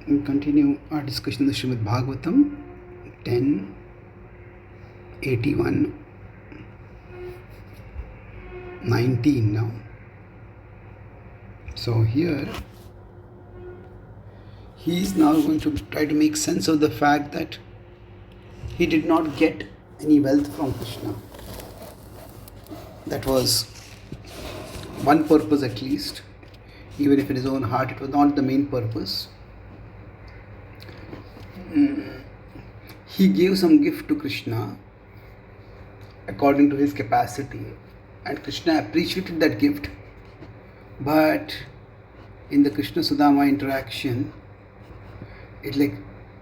We continue our discussion on the Srimad Bhagavatam 10:81, 19 now. So here he is now going to try to make sense of the fact that he did not get any wealth from Krishna. That was one purpose at least. Even if in his own heart it was not the main purpose. He gave some gift to Krishna according to his capacity, and Krishna appreciated that gift. But in the Krishna Sudama interaction, it's like,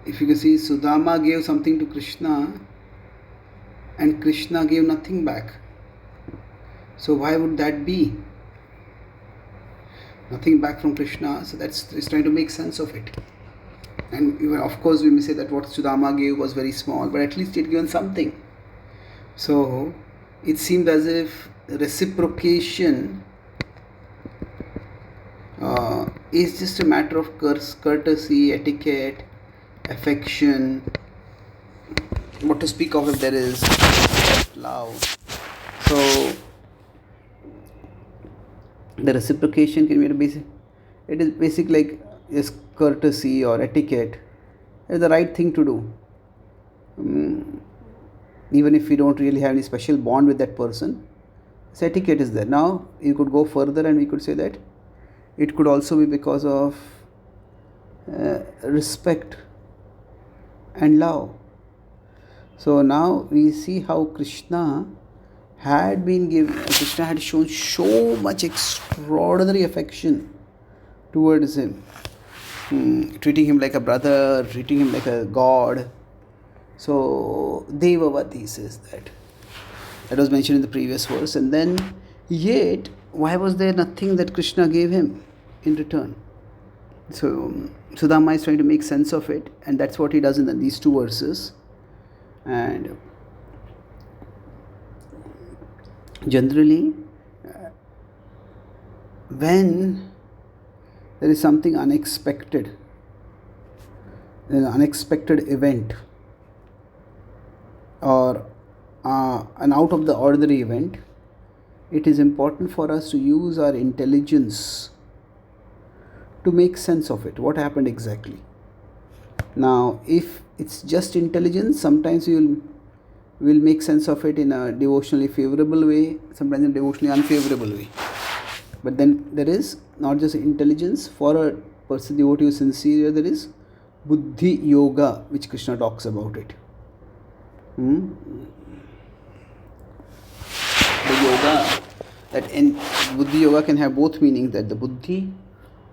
if you can see, Sudama gave something to Krishna and Krishna gave nothing back. So why would that be? Nothing back from Krishna, so he's trying to make sense of it. And of course we may say that what Sudama gave was very small, but at least he had given something. So it seemed as if reciprocation is just a matter of courtesy, etiquette, affection, what to speak of if there is love. So the reciprocation can be it is basic like is courtesy or etiquette. It's the right thing to do. Even if we don't really have any special bond with that person, this etiquette is there. Now you could go further and we could say that it could also be because of respect and love. So now we see how Krishna had shown so much extraordinary affection towards him, treating him like a brother, treating him like a god. So Devavati says that was mentioned in the previous verse. And then yet why was there nothing that Krishna gave him in return? So Sudama is trying to make sense of it, and that's what he does in these two verses. And generally when there is something unexpected, an unexpected event or an out of the ordinary event, it is important for us to use our intelligence to make sense of it. What happened exactly? Now, if it's just intelligence, sometimes we will make sense of it in a devotionally favorable way, sometimes in a devotionally unfavorable way. But then there is not just intelligence. For a person devotee who is sincere, there is buddhi yoga, which Krishna talks about it. The yoga, that in buddhi yoga can have both meanings, that the buddhi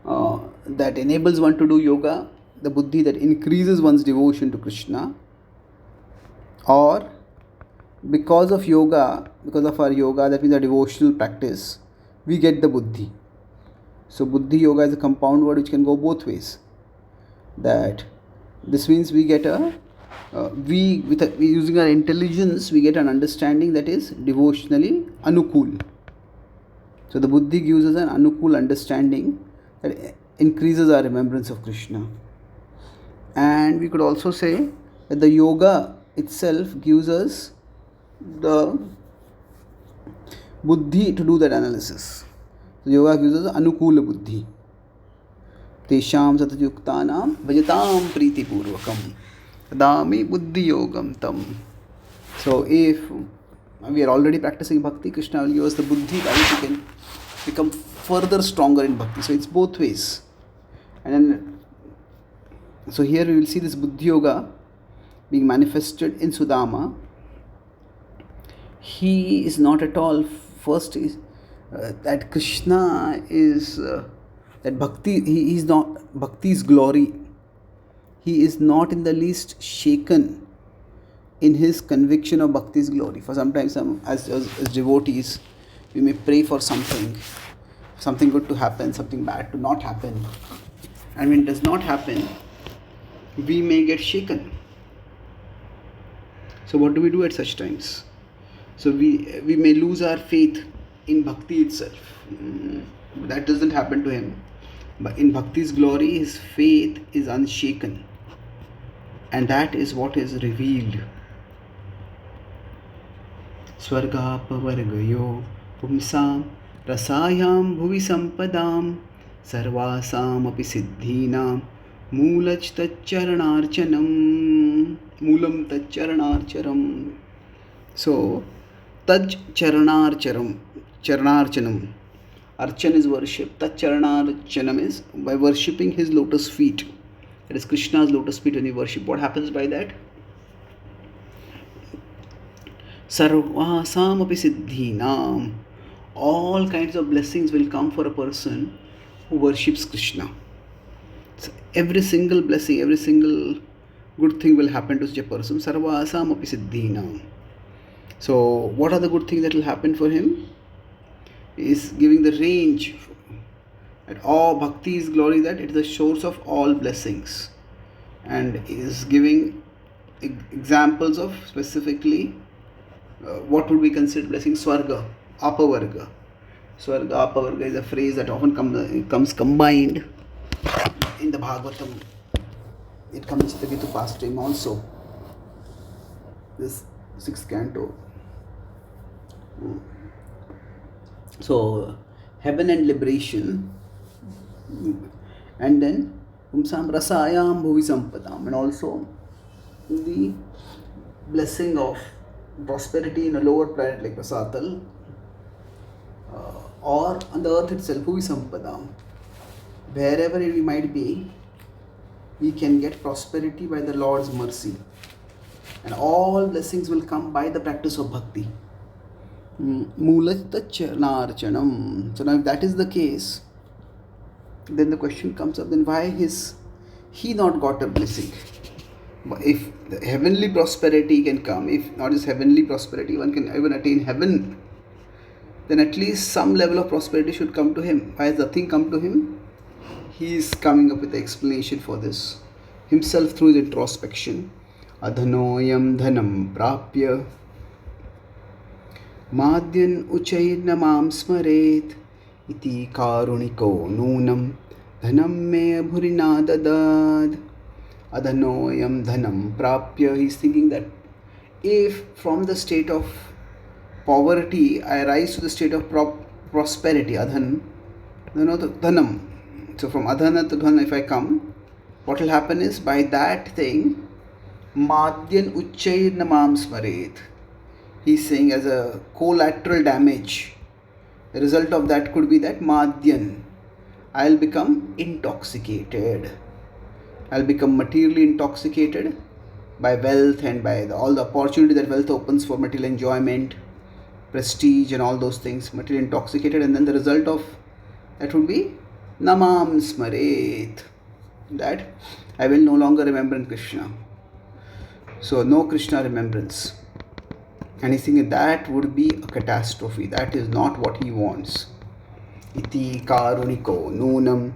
that enables one to do yoga, the buddhi that increases one's devotion to Krishna, or because of yoga, because of our yoga, that means our devotional practice, we get the buddhi. So buddhi yoga is a compound word which can go both ways. That this means we get using our intelligence, we get an understanding that is devotionally anukul. So the buddhi gives us an anukul understanding that increases our remembrance of Krishna. And we could also say that the yoga itself gives us the buddhi to do that analysis. So yoga gives us anukula buddhi. Tesham satyuktanam vajatam priti purvakam tadami buddhi yogam tam. So if we are already practicing bhakti, Krishna will give us the buddhi by which we can become further stronger in bhakti. So it's both ways. And then, so here we will see this buddhi yoga being manifested in Sudama. He is not at all, first is that Krishna is that bhakti, he is not bhakti's glory. He is not in the least shaken in his conviction of bhakti's glory. For sometimes as devotees, we may pray for something good to happen, something bad to not happen. And when it does not happen, we may get shaken. So what do we do at such times? So we may lose our faith in bhakti itself. That doesn't happen to him. But in Bhakti's glory, his faith is unshaken. And that is what is revealed. Swargapavargayo pumsam rasayam bhuvi sampadam sarvasam api siddhinam मूलच तच्चरणार्चनम Moolam तच्चरणार्चनम. So taj charnarchanam. Archan is worship. Taj charnarchanam is by worshipping his lotus feet. It is Krishna's lotus feet when you worship. What happens by that? Sarvasam api siddhinam. All kinds of blessings will come for a person who worships Krishna. So every single blessing, every single good thing will happen to such a person. Sarvasam api siddhinam. So what are the good things that will happen for him? Is giving the range at all bhakti's glory, that it is the source of all blessings, and is giving examples of specifically what would be considered blessing. Swarga, apavarga. Swarga, apavarga is a phrase that often comes combined in the Bhagavatam. It comes in the Gita pastime also. This 6th canto. So, heaven and liberation, and then Pumsam Rasayam Bhuvi Sampadam, and also the blessing of prosperity in a lower planet like Rasatal, or on the earth itself, Bhuvi Sampadam. Wherever we might be, we can get prosperity by the Lord's mercy, and all blessings will come by the practice of bhakti. Mulata charnarchanam. So now if that is the case, then the question comes up, then why has he not got a blessing? If the heavenly prosperity can come, if not just heavenly prosperity, one can even attain heaven, then at least some level of prosperity should come to him. Why has nothing come to him? He is coming up with the explanation for this himself through his introspection. Adhanoyam dhanam prapya Madhyan uchairnamam smaret iti karuniko nunam dhanam me abhurina dadad. Adhanoyam dhanam prapya. He is thinking that if from the state of poverty I rise to the state of prosperity, adhan, dhanam. So from adhana to dhan, if I come, what will happen is by that thing, madhyan uchairnamam smaret. He is saying as a collateral damage, the result of that could be that madhyan, I will become intoxicated. I will become materially intoxicated by wealth and by all the opportunity that wealth opens for material enjoyment, prestige and all those things, materially intoxicated, and then the result of that would be namam smaret, that I will no longer remember Krishna. So no Krishna remembrance. And he's thinking that would be a catastrophe. That is not what he wants. Iti karuniko nunam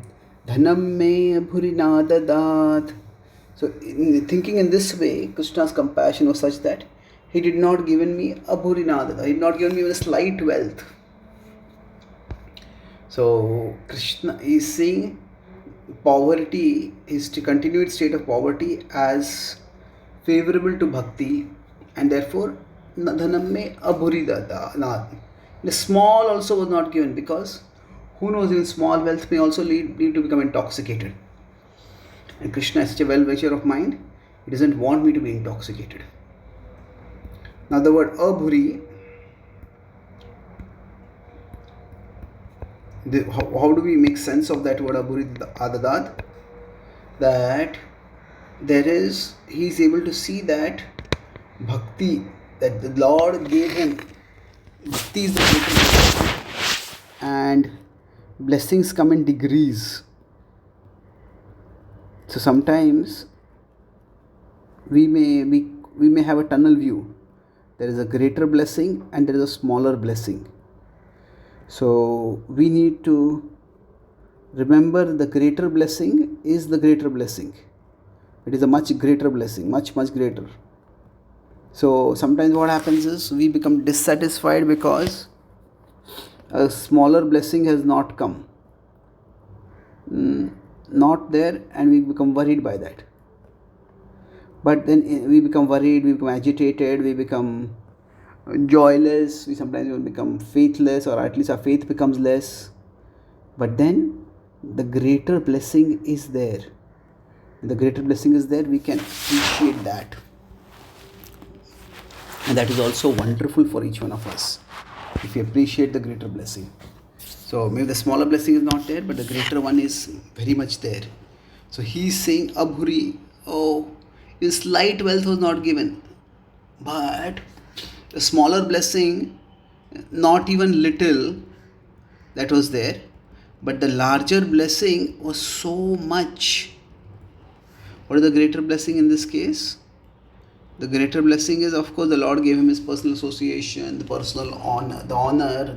dhanam me abhurina dadat. So thinking in this way, Krishna's compassion was such that he did not given me abhurina dadat. He did not given me even a slight wealth. So Krishna is seeing poverty, is to continued state of poverty as favorable to bhakti, and therefore dhanam me abhuridada. The small also was not given, because who knows, even small wealth may also lead me to become intoxicated. And Krishna is such a well-wisher of mind, he doesn't want me to be intoxicated. Now the word abhuri, how do we make sense of that word abhuridad? That there is, he is able to see that bhakti, that the Lord gave him, bhakti is the greater blessing, and blessings come in degrees. So sometimes we may have a tunnel view. There is a greater blessing and there is a smaller blessing. So we need to remember the greater blessing is the greater blessing. It is a much greater blessing, much greater. So sometimes what happens is we become dissatisfied because a smaller blessing has not come. not there, and we become worried by that. But then we become worried, we become agitated, we become joyless, we sometimes even become faithless, or at least our faith becomes less. But then the greater blessing is there. The greater blessing is there, we can appreciate that. And that is also wonderful for each one of us, if we appreciate the greater blessing. So maybe the smaller blessing is not there, but the greater one is very much there. So he is saying, Abhuri, oh, his slight wealth was not given. But the smaller blessing, not even little, that was there. But the larger blessing was so much. What is the greater blessing in this case? The greater blessing is, of course, the Lord gave him his personal association, the personal honor,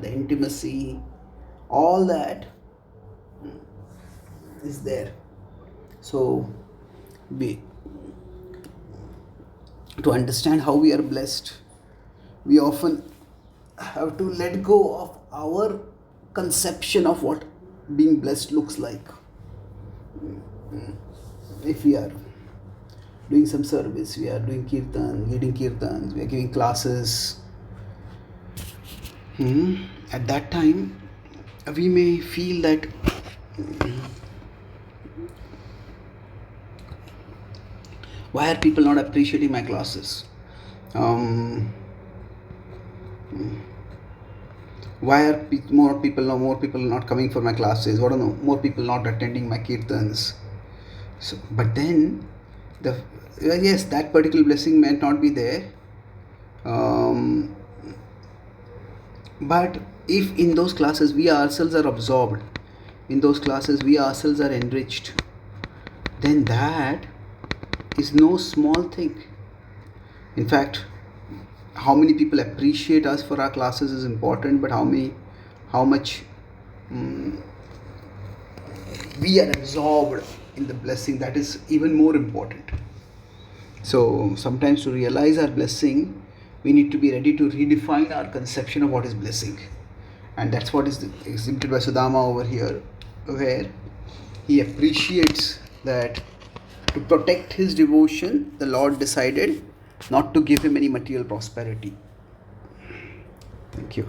the intimacy, all that is there. So, to understand how we are blessed, we often have to let go of our conception of what being blessed looks like. If we are doing some service, we are doing kirtan, leading kirtans, we are giving classes, at that time we may feel that why are people not appreciating my classes? Why are more people not coming for my classes? What more people not attending my kirtans? So, but then yes, that particular blessing may not be there. But if in those classes we ourselves are absorbed, in those classes we ourselves are enriched, then that is no small thing. In fact, how many people appreciate us for our classes is important, but how much we are absorbed in the blessing, that is even more important. So sometimes to realize our blessing, we need to be ready to redefine our conception of what is blessing. And that's what is exhibited by Sudama over here, where he appreciates that to protect his devotion, the Lord decided not to give him any material prosperity. Thank you.